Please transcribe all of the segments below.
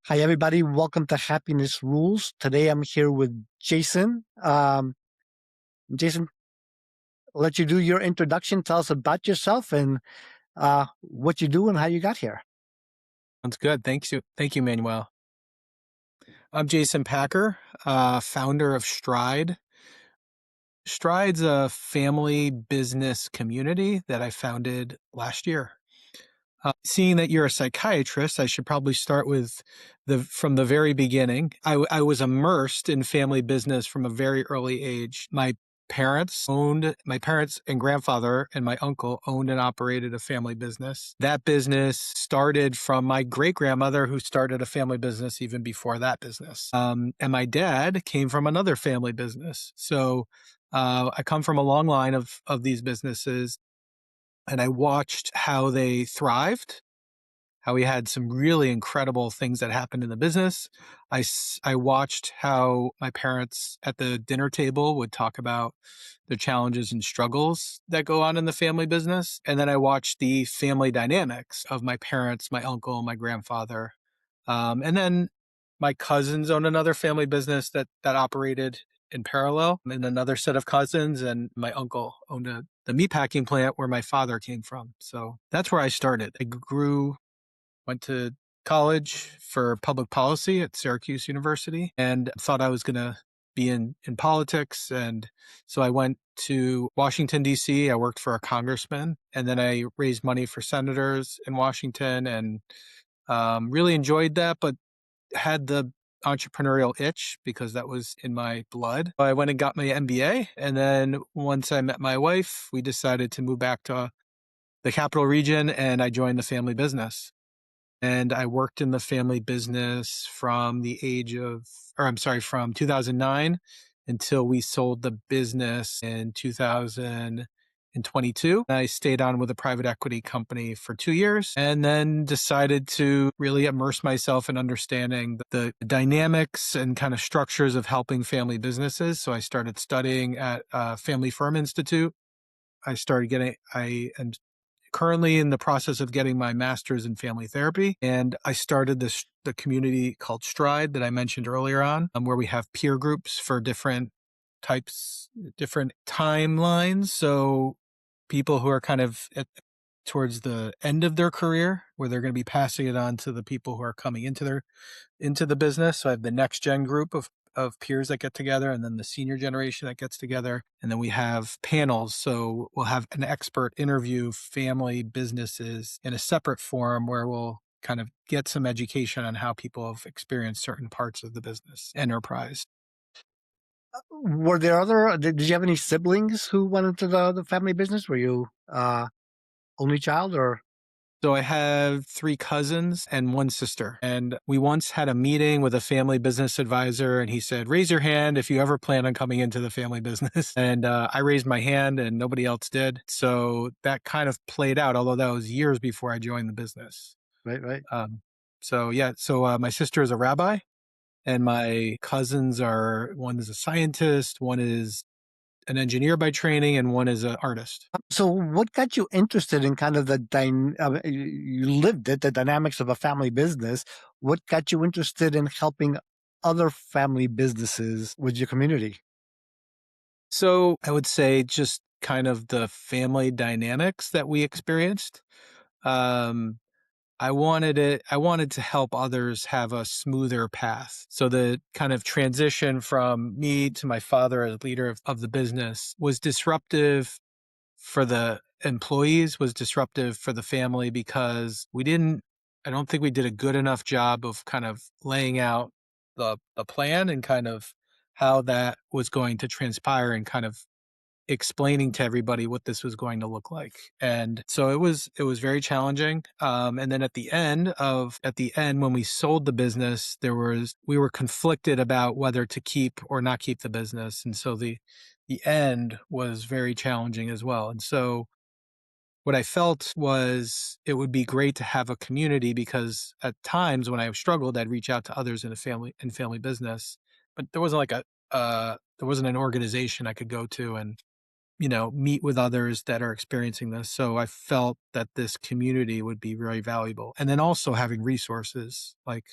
Hi, everybody. Welcome to Happiness Rules. Today I'm here with Jason. Jason, I'll let you do your introduction. Tell us about yourself and what you do and how you got here. Sounds good. Thanks you. Thank you, Manuel. I'm Jason Packer, founder of Stride. Stride's a family business community that I founded last year. Seeing that you're a psychiatrist, I should probably start with from the very beginning. I was immersed in family business from a very early age. My parents and grandfather and my uncle owned and operated a family business. That business started from my great grandmother, who started a family business even before that business. And my dad came from another family business. So I come from a long line of these businesses, and I watched how they thrived, how we had some really incredible things that happened in the business. I watched how my parents at the dinner table would talk about the challenges and struggles that go on in the family business. And then I watched the family dynamics of my parents, my uncle, my grandfather. And then my cousins owned another family business that operated in parallel, and another set of cousins, and my uncle owned the meatpacking plant where my father came from. So that's where I started. Went to college for public policy at Syracuse University and thought I was going to be in politics. And so I went to Washington, D.C. I worked for a congressman, and then I raised money for senators in Washington, and really enjoyed that, but had the entrepreneurial itch because that was in my blood. I went and got my MBA. And then once I met my wife, we decided to move back to the capital region, and I joined the family business. And I worked in the family business from from 2009 until we sold the business in 2022. I stayed on with a private equity company for 2 years and then decided to really immerse myself in understanding the dynamics and kind of structures of helping family businesses. So I started studying at Family Firm Institute. I am currently in the process of getting my master's in family therapy. And I started the community called Stride that I mentioned earlier on, where we have peer groups for different timelines. So people who are kind of towards the end of their career, where they're going to be passing it on to the people who are coming into the business. So I have the next gen group of peers that get together, and then the senior generation that gets together. And then we have panels. So we'll have an expert interview family businesses in a separate forum where we'll kind of get some education on how people have experienced certain parts of the business enterprise. Were there did you have any siblings who went into the family business? Were you only child or? So I have three cousins and one sister. And we once had a meeting with a family business advisor, and he said, raise your hand if you ever plan on coming into the family business. And I raised my hand and nobody else did. So that kind of played out, although that was years before I joined the business. Right, right. Um, so my sister is a rabbi, and my cousins one is a scientist, one is an engineer by training, and one is an artist. So what got you interested in kind of you lived it, the dynamics of a family business. What got you interested in helping other family businesses with your community? So I would say just kind of the family dynamics that we experienced. Um, I wanted to help others have a smoother path. So the kind of transition from me to my father as leader of the business was disruptive for the employees, was disruptive for the family, because I don't think we did a good enough job of kind of laying out the plan and kind of how that was going to transpire, and kind of explaining to everybody what this was going to look like. And so it was very challenging. And then at the end, when we sold the business, we were conflicted about whether to keep or not keep the business. And so the end was very challenging as well. And so what I felt was it would be great to have a community, because at times when I struggled, I'd reach out to others in family business, but there wasn't an organization I could go to and meet with others that are experiencing this. So I felt that this community would be very valuable. And then also having resources like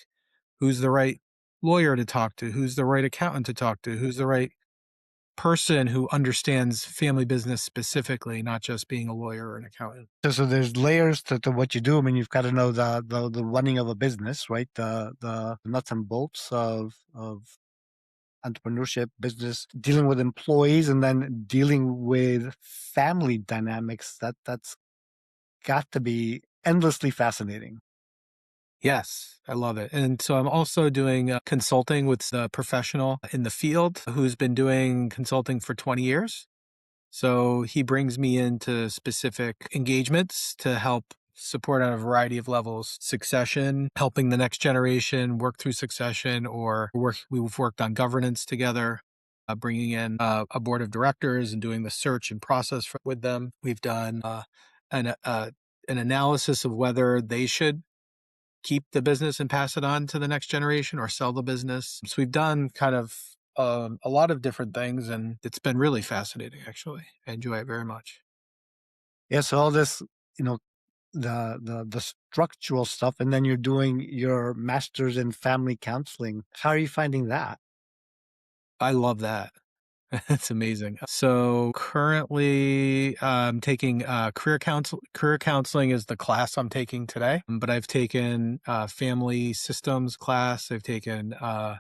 who's the right lawyer to talk to, who's the right accountant to talk to, who's the right person who understands family business specifically, not just being a lawyer or an accountant. So there's layers to what you do. I mean, you've got to know the running of a business, right? The nuts and bolts of entrepreneurship, business, dealing with employees, and then dealing with family dynamics. That's got to be endlessly fascinating. Yes, I love it. And so I'm also doing consulting with a professional in the field who's been doing consulting for 20 years. So he brings me into specific engagements to help support on a variety of levels, succession, helping the next generation work through succession, or we've worked on governance together, bringing in a board of directors and doing the search and process with them. We've done an, uh, an analysis of whether they should keep the business and pass it on to the next generation or sell the business. So we've done kind of a lot of different things, and it's been really fascinating, actually. I enjoy it very much. Yeah. So all this, you know, the structural stuff, and then you're doing your master's in family counseling. How are you finding that? I love that. It's amazing. So currently, I'm taking career counseling is the class I'm taking today. But I've taken family systems class. I've taken a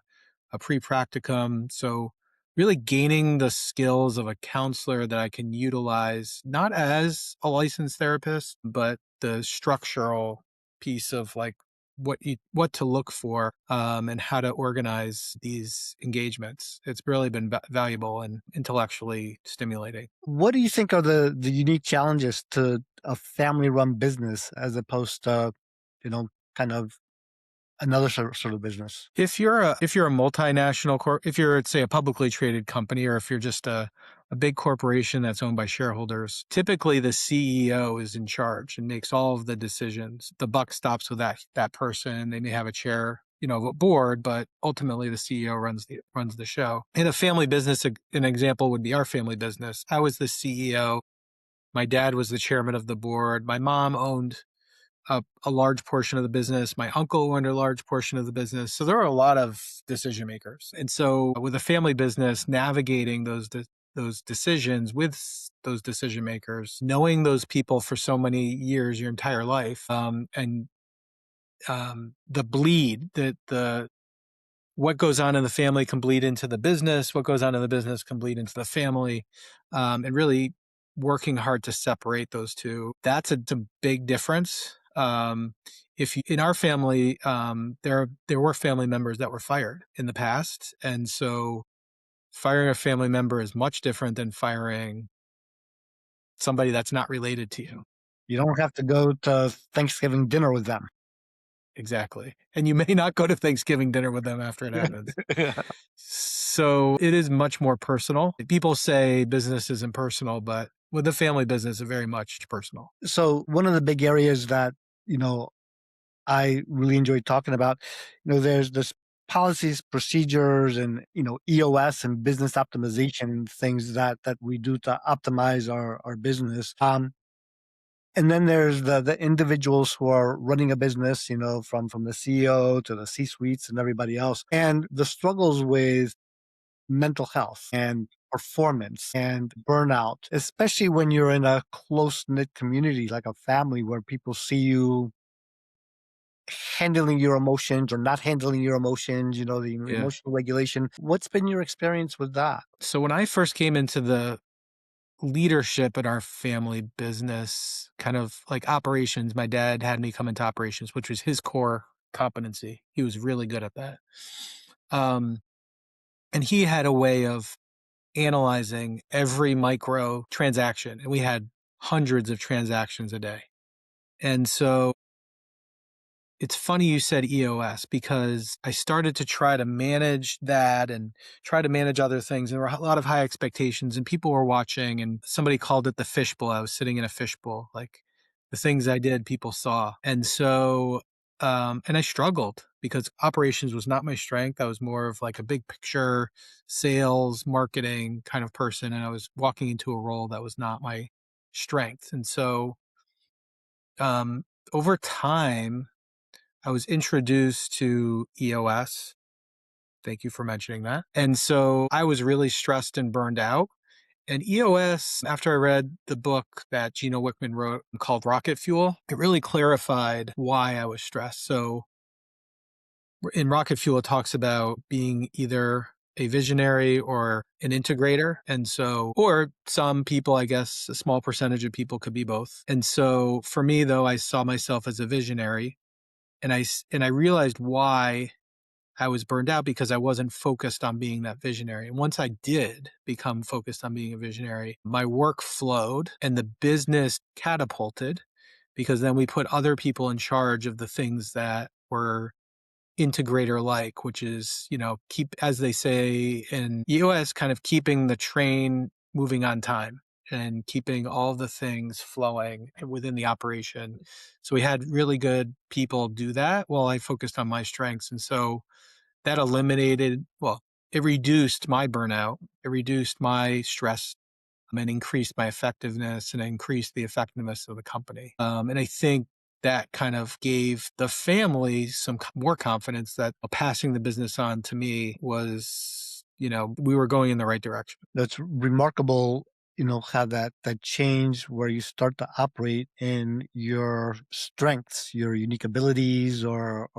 pre-practicum. So really gaining the skills of a counselor that I can utilize not as a licensed therapist, but the structural piece of like what to look for and how to organize these engagements. It's really been valuable and intellectually stimulating. What do you think are the unique challenges to a family run business as opposed to, you know, kind of another sort of business? If you're a multinational if you're, say, a publicly traded company, or if you're just a big corporation that's owned by shareholders, typically the CEO is in charge and makes all of the decisions. The buck stops with that person. They may have a chair, of a board, but ultimately the CEO runs the show. In a family business, an example would be our family business. I was the CEO. My dad was the chairman of the board. My mom owned a large portion of the business. My uncle owned a large portion of the business. So there are a lot of decision makers. And so with a family business, navigating those decisions with those decision makers, knowing those people for so many years, your entire life, and the bleed that the what goes on in the family can bleed into the business. What goes on in the business can bleed into the family, and really working hard to separate those two. It's a big difference. If you, in our family, there were family members that were fired in the past, and so firing a family member is much different than firing somebody that's not related to you. You don't have to go to Thanksgiving dinner with them. Exactly, and you may not go to Thanksgiving dinner with them after it happens. So it is much more personal. People say business isn't personal, but with the family business, it's very much personal. So one of the big areas that, you know, I really enjoy talking about, there's this policies, procedures, and, EOS and business optimization things that we do to optimize our business. And then there's the individuals who are running a business, from the CEO to the C suites and everybody else, and the struggles with mental health and performance and burnout, especially when you're in a close knit community like a family where people see you handling your emotions or not handling your emotions, the Yeah. emotional regulation. What's been your experience with that? So when I first came into the leadership in our family business, kind of like operations, my dad had me come into operations, which was his core competency. He was really good at that. Um, and he had a way of analyzing every micro transaction, and we had hundreds of transactions a day. And so it's funny you said EOS, because I started to try to manage that and try to manage other things. And there were a lot of high expectations, and people were watching, and somebody called it the fishbowl. I was sitting in a fishbowl, like the things I did, people saw. And so, and I struggled because operations was not my strength. I was more of like a big picture sales, marketing kind of person. And I was walking into a role that was not my strength. And so, um, over time, I was introduced to EOS. Thank you for mentioning that. And so I was really stressed and burned out. And EOS, after I read the book that Gino Wickman wrote called Rocket Fuel, it really clarified why I was stressed. So in Rocket Fuel, it talks about being either a visionary or an integrator. And so, or some people, I guess, a small percentage of people could be both. And so for me, though, I saw myself as a visionary, and I realized why I was burned out, because I wasn't focused on being that visionary. And once I did become focused on being a visionary, my work flowed and the business catapulted, because then we put other people in charge of the things that were integrator like, which is, keep, as they say in EOS, kind of keeping the train moving on time and keeping all the things flowing within the operation. So we had really good people do that while I focused on my strengths. And so that eliminated, well, it reduced my burnout, it reduced my stress, and increased my effectiveness and increased the effectiveness of the company. And I think that kind of gave the family some more confidence that passing the business on to me was, we were going in the right direction. That's remarkable, how that change where you start to operate in your strengths, your unique abilities or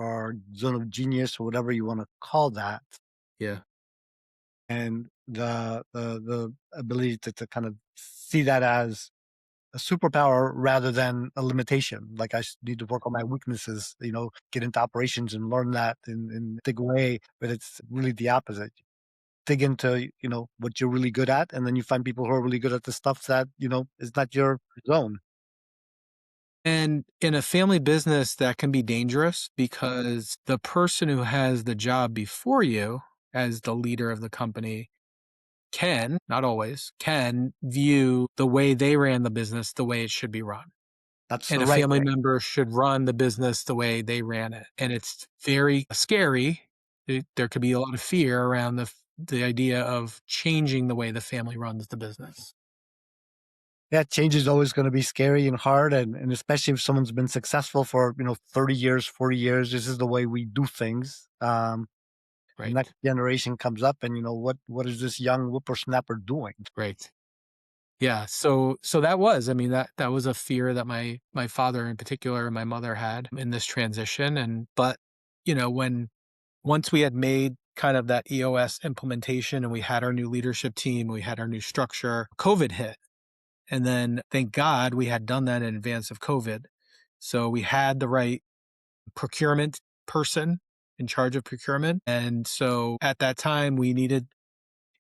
zone of genius or whatever you want to call that. Yeah. And the ability to kind of see that as a superpower rather than a limitation. Like need to work on my weaknesses, get into operations and learn that in a big way. But it's really the opposite. Dig into, what you're really good at, and then you find people who are really good at the stuff that, is not your zone. And in a family business, that can be dangerous because the person who has the job before you as the leader of the company can, not always, can view the way they ran the business the way it should be run. That's And the a right family way. member should run the business the way they ran it. And it's very scary. There could be a lot of fear around the idea of changing the way the family runs the business. Yeah, change is always gonna be scary and hard, and especially if someone's been successful for, 30 years, 40 years, this is the way we do things. Right. Next generation comes up and, what is this young whippersnapper doing? Right. Yeah. So that was, I mean, that was a fear that my father in particular and my mother had in this transition. And but, when once we had made kind of that EOS implementation and we had our new leadership team, we had our new structure, COVID hit. And then thank God we had done that in advance of COVID. So we had the right procurement person in charge of procurement. And so at that time, we needed,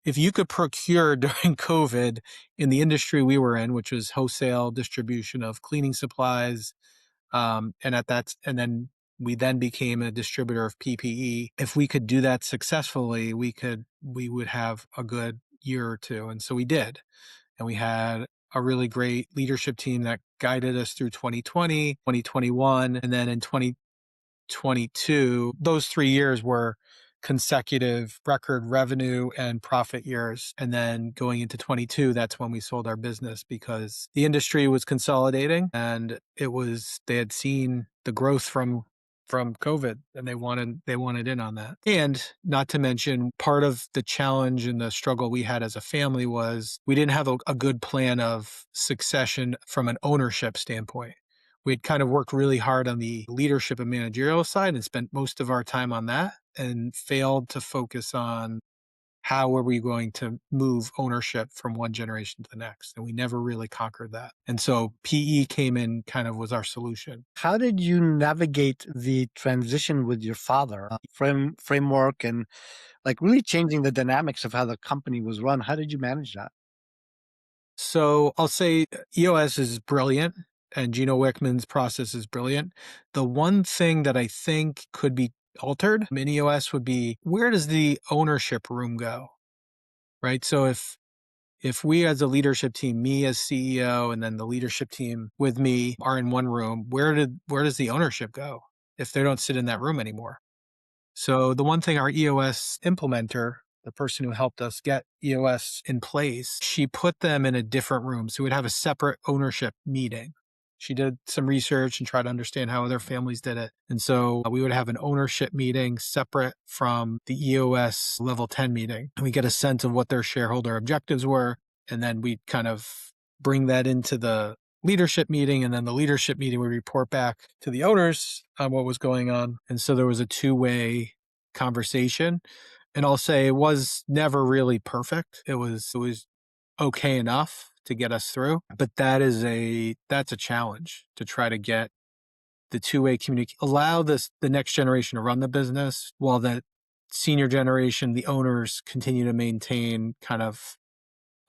if you could procure during COVID in the industry we were in, which was wholesale distribution of cleaning supplies, and then we then became a distributor of PPE. If we could do that successfully, we would have a good year or two. And so we did. And we had a really great leadership team that guided us through 2020, 2021, and then in 2022, those 3 years were consecutive record revenue and profit years. And then going into 22, that's when we sold our business because the industry was consolidating and they had seen the growth from COVID and they wanted in on that. And not to mention, part of the challenge and the struggle we had as a family was we didn't have a good plan of succession from an ownership standpoint. We'd kind of worked really hard on the leadership and managerial side and spent most of our time on that and failed to focus on how were we going to move ownership from one generation to the next. And we never really conquered that. And so PE came in, kind of was our solution. How did you navigate the transition with your father? Framework and, like, really changing the dynamics of how the company was run. How did you manage that? So I'll say EOS is brilliant and Gino Wickman's process is brilliant. The one thing that I think could be altered in EOS would be, where does the ownership room go? Right. So if we as a leadership team, me as CEO, and then the leadership team with me are in one room, where does the ownership go if they don't sit in that room anymore? So the one thing our EOS implementer, the person who helped us get EOS in place, she put them in a different room. So we'd have a separate ownership meeting. She did some research and tried to understand how other families did it. And so we would have an ownership meeting separate from the EOS level 10 meeting. And we get a sense of what their shareholder objectives were. And then we kind of bring that into the leadership meeting. And then the leadership meeting would report back to the owners on what was going on. And so there was a two-way conversation. And I'll say it was never really perfect. It was okay enough to get us through, but that's a challenge to try to get the two-way communication, allow the next generation to run the business while the senior generation, the owners, continue to maintain kind of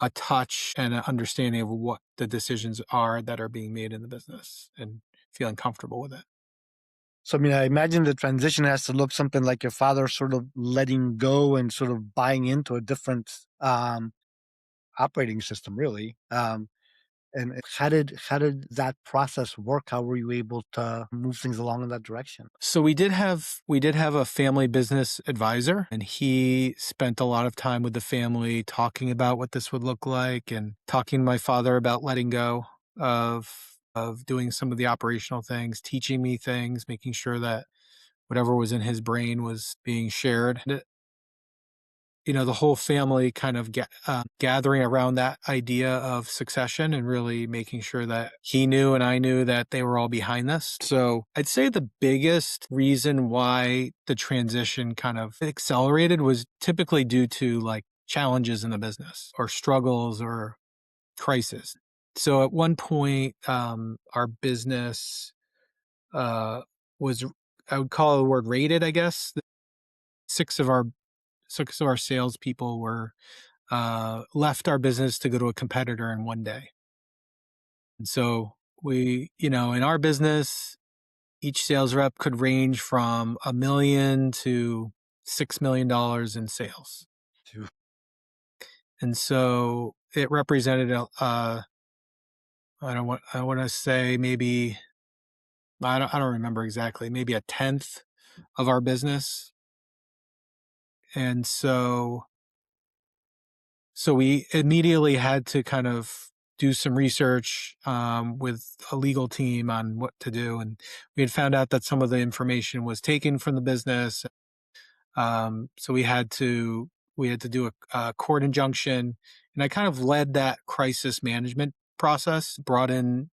a touch and an understanding of what the decisions are that are being made in the business and feeling comfortable with it. So, I mean, I imagine the transition has to look something like your father sort of letting go and sort of buying into a different operating system, really. And how did that process work? How were you able to move things along in that direction? So we did have a family business advisor, and he spent a lot of time with the family talking about what this would look like and talking to my father about letting go of doing some of the operational things, teaching me things, making sure that whatever was in his brain was being shared. The whole family kind of gathering around that idea of succession and really making sure that he knew and I knew that they were all behind this. So I'd say the biggest reason why the transition kind of accelerated was typically due to like challenges in the business or struggles or crisis. So at one point, our business uh, was, I would call the word rated, I guess. Six of our six of our salespeople were left our business to go to a competitor in one day. And so in our business, each sales rep could range from $1 million to $6 million in sales. Phew. And so it represented I want to say maybe I don't remember exactly, maybe a tenth of our business. And so we immediately had to kind of do some research with a legal team on what to do. And we had found out that some of the information was taken from the business. So we had to do a court injunction, and I kind of led that crisis management process. Brought in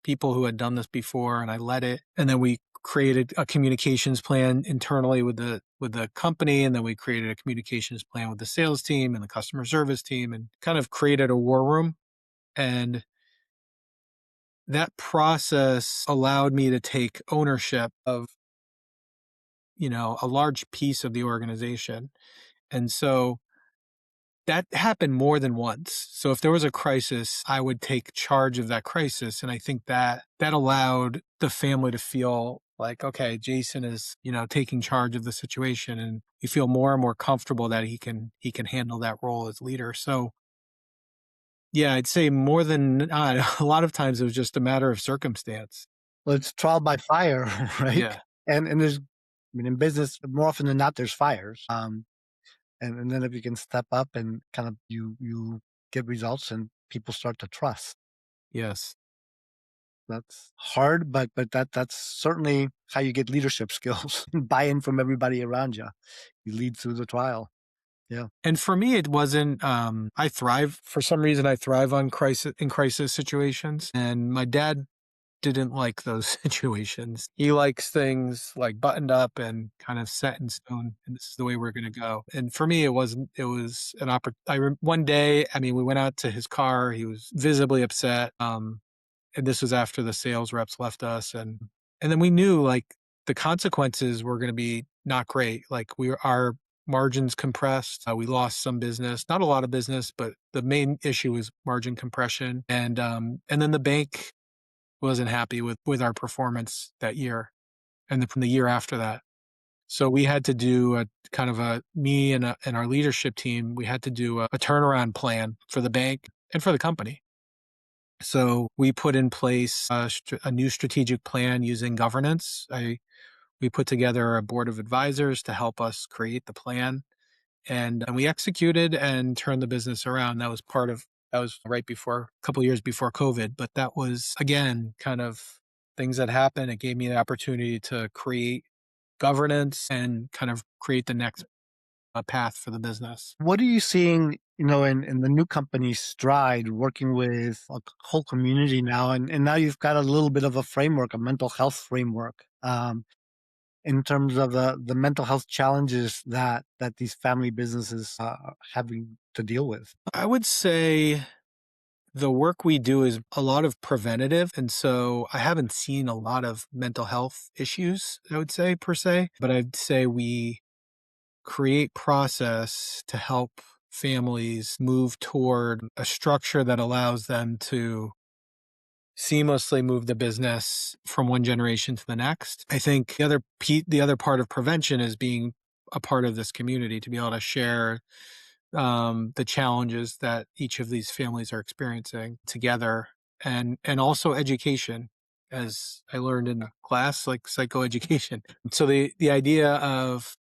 people who had done this before, and I led it. And then we created a communications plan internally with the company, and then we created a communications plan with the sales team and the customer service team, and kind of created a war room. And that process allowed me to take ownership of a large piece of the organization. And so that happened more than once. So if there was a crisis, I would take charge of that crisis. And I think that allowed the family to feel like, okay, Jason is, taking charge of the situation, and we feel more and more comfortable that he can handle that role as leader. So yeah, I'd say more than not, a lot of times it was just a matter of circumstance. Well, it's trial by fire, right? Yeah. And there's, I mean, in business, more often than not, there's fires. And then if you can step up and kind of you get results and people start to trust. Yes. That's hard, but that's certainly how you get leadership skills and buy-in from everybody around you. You lead through the trial. Yeah. And for me, it wasn't, for some reason, I thrive on crisis situations. And my dad didn't like those situations. He likes things like buttoned up and kind of set in stone, and this is the way we're going to go. And for me, it wasn't. It was an one day, I mean, we went out to his car. He was visibly upset. And this was after the sales reps left us, and then we knew like the consequences were going to be not great. Like our margins compressed. We lost some business, not a lot of business, but the main issue was margin compression. And then the bank wasn't happy with our performance that year, and then from the year after that. So we had to do a kind of me and our leadership team, we had to do a turnaround plan for the bank and for the company. So we put in place a new strategic plan using governance. We put together a board of advisors to help us create the plan, and we executed and turned the business around. That was part of That was right before a couple years before COVID, but that was, again, kind of things that happened. It gave me the opportunity to create governance and kind of create the next path for the business. What are you seeing, in the new company Stride, working with a whole community now, and now you've got a little bit of a framework, a mental health framework, in terms of the mental health challenges that these family businesses are having to deal with. I would say the work we do is a lot of preventative. And so I haven't seen a lot of mental health issues, I would say, per se, but I'd say we create process to help families move toward a structure that allows them to seamlessly move the business from one generation to the next. I think the other part of prevention is being a part of this community to be able to share the challenges that each of these families are experiencing together, and also education, as I learned in class, like psychoeducation. So the idea of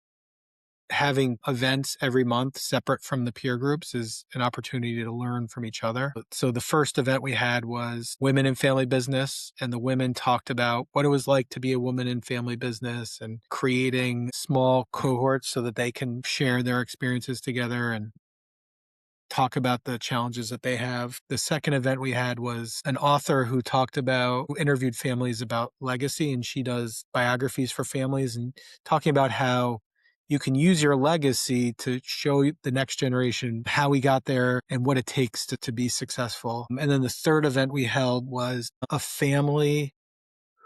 having events every month separate from the peer groups is an opportunity to learn from each other. So the first event we had was women in family business, and the women talked about what it was like to be a woman in family business and creating small cohorts so that they can share their experiences together and talk about the challenges that they have. The second event we had was an author who interviewed families about legacy, and she does biographies for families and talking about how you can use your legacy to show the next generation how we got there and what it takes to be successful. And then the third event we held was a family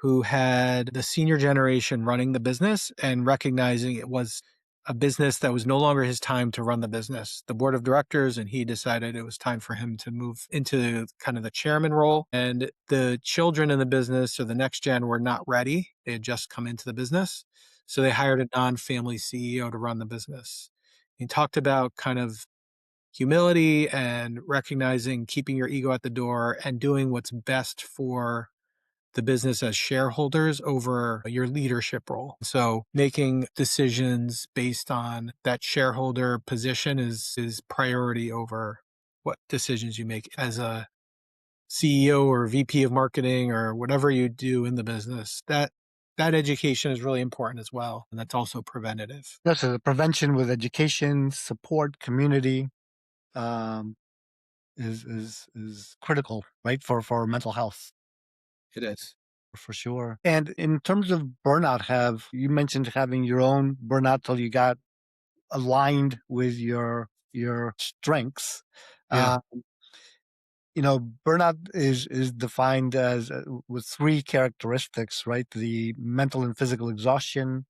who had the senior generation running the business and recognizing it was a business that was no longer his time to run the business. The board of directors and he decided it was time for him to move into kind of the chairman role. And the children in the business or the next gen were not ready. They had just come into the business. So they hired a non-family CEO to run the business. He talked about kind of humility and recognizing keeping your ego at the door and doing what's best for the business as shareholders over your leadership role. So making decisions based on that shareholder position is priority over what decisions you make as a CEO or VP of marketing or whatever you do in the business. That education is really important as well. And that's also preventative. Yes, so the prevention with education, support, community, um, is critical, right, for mental health. It is. For sure. And in terms of burnout, have you mentioned having your own burnout till you got aligned with your strengths? Yeah. Uh, Burnout is defined as with three characteristics, right? The mental and physical exhaustion.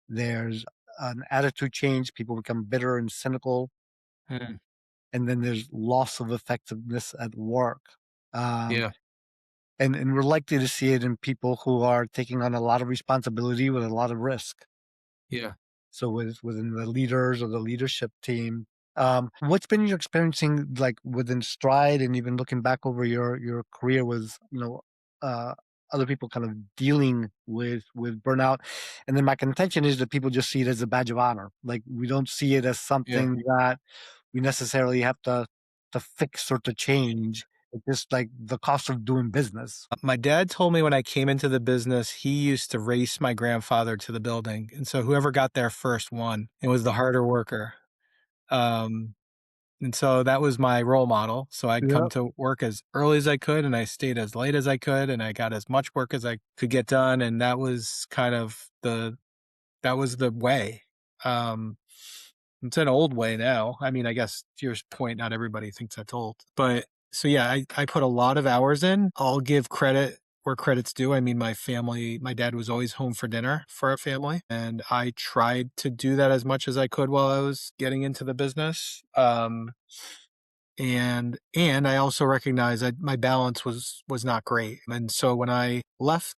There's an attitude change. People become bitter and cynical, Mm. and then there's loss of effectiveness at work. Um, Yeah. and we're likely to see it in people who are taking on a lot of responsibility with a lot of risk. Yeah. So within the leaders or the leadership team, what's been your experiencing like within Stride and even looking back over your career with uh, other people kind of dealing with burnout? And then my contention is that people just see it as a badge of honor. Like we don't see it as Yeah. something that we necessarily have to fix or to change. It's just like the cost of doing business. My dad told me when I came into the business, he used to race my grandfather to the building. And so whoever got there first won. It was the harder worker. Um, and so that was my role model. So I'd come Yep. to work as early as I could and I stayed as late as I could and I got as much work as I could get done. And that was kind of that was the way. Um, it's an old way now. I mean, I guess to your point, not everybody thinks that's old. But so yeah, I put a lot of hours in. I'll give credit where credit's due. I mean, my dad was always home for dinner for our family. And I tried to do that as much as I could while I was getting into the business. And I also recognized that my balance was not great. And so when I left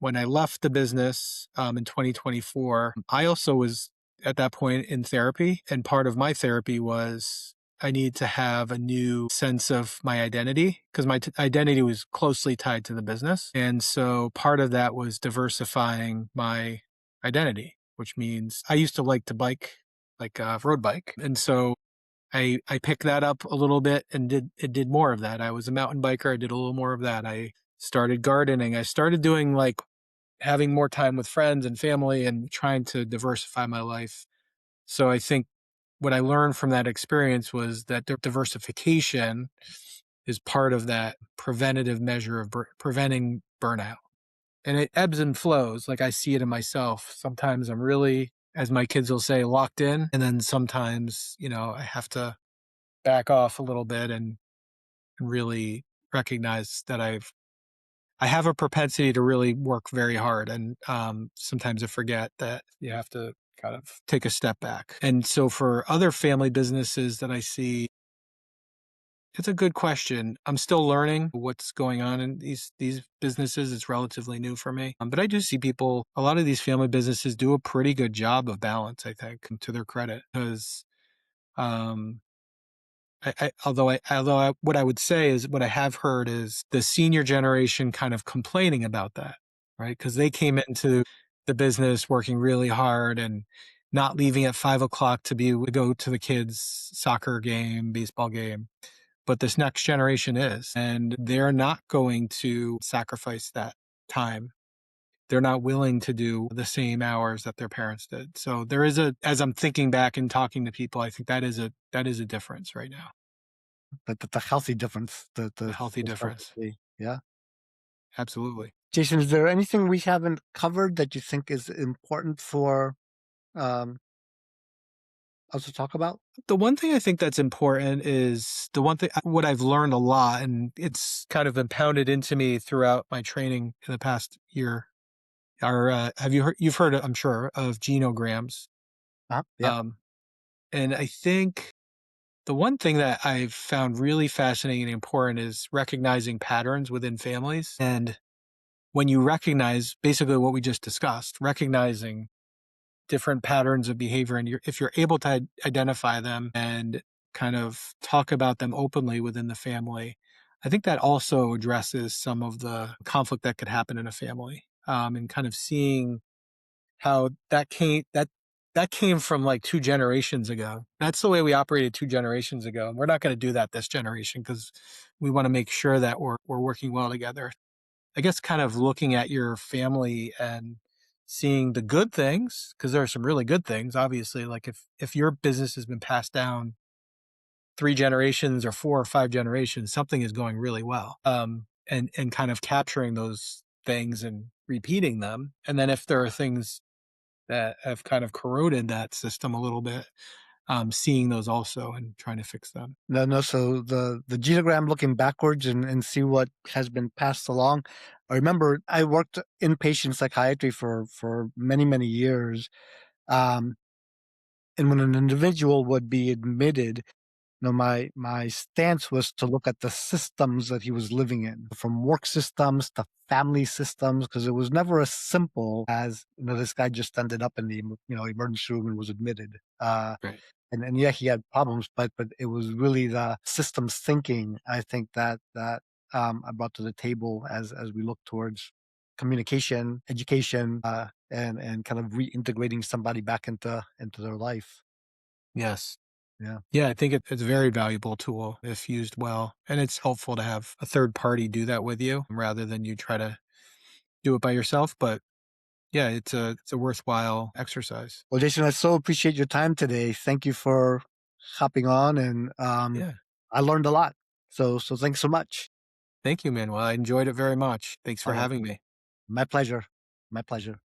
the business in 2024, I also was at that point in therapy. And part of my therapy was I need to have a new sense of my identity because my identity was closely tied to the business. And so part of that was diversifying my identity, which means I used to like to bike, like road bike. And so I picked that up a little bit and did more of that. I was a mountain biker, I did a little more of that. I started gardening. I started doing, like, having more time with friends and family and trying to diversify my life. So I think what I learned from that experience was that diversification is part of that preventative measure of preventing burnout. And it ebbs and flows. Like, I see it in myself. Sometimes I'm really, as my kids will say, locked in. And then sometimes, I have to back off a little bit and really recognize that I have a propensity to really work very hard. And sometimes I forget that you have to kind of take a step back. And so for other family businesses that I see, it's a good question. I'm still learning what's going on in these businesses. It's relatively new for me. But I do see people, a lot of these family businesses do a pretty good job of balance, I think, to their credit. Because um what I would say is, what I have heard is the senior generation kind of complaining about that, right? Because they came into the business working really hard and not leaving at 5 o'clock to be to go to the kids' soccer game, baseball game. But this next generation is, and they're not going to sacrifice that time. They're not willing to do the same hours that their parents did. So there is as I'm thinking back and talking to people, I think that is a difference right now, The healthy difference a healthy to start to difference. see. Yeah. Absolutely. Jason, is there anything we haven't covered that you think is important for um, us to talk about? The one thing I think that's important is the one thing what I've learned a lot, and it's kind of been pounded into me throughout my training in the past year. Are you've heard, I'm sure, of genograms. Yeah. Um, and I think the one thing that I've found really fascinating and important is recognizing patterns within families. And when you recognize basically what we just discussed, recognizing different patterns of behavior, and if you're able to identify them and kind of talk about them openly within the family, I think that also addresses some of the conflict that could happen in a family, and kind of seeing how that came from, like, 2 generations ago. That's the way we operated 2 generations ago, and we're not going to do that this generation because we want to make sure that we're working well together. I guess kind of looking at your family and seeing the good things, because there are some really good things, obviously. Like, if your business has been passed down 3 generations or 4 or 5 generations, something is going really well. And kind of capturing those things and repeating them. And then if there are things that have kind of corroded that system a little bit, seeing those also and trying to fix them. No, no. So the genogram, looking backwards and see what has been passed along. I remember I worked inpatient psychiatry for many years, um, and when an individual would be admitted, my stance was to look at the systems that he was living in, from work systems to family systems, because it was never as simple as, this guy just ended up in the emergency room and was admitted. Right. And yeah, he had problems, but it was really the systems thinking, I think, that I brought to the table as we look towards communication, education, and kind of reintegrating somebody back into their life. Yes. Yeah. Yeah, I think it's a very valuable tool if used well, and it's helpful to have a third party do that with you rather than you try to do it by yourself. But yeah, it's a worthwhile exercise. Well, Jason, I so appreciate your time today. Thank you for hopping on, and Yeah. I learned a lot. So thanks so much. Thank you, Manuel. I enjoyed it very much. Thanks for All right, having me. my pleasure. My pleasure.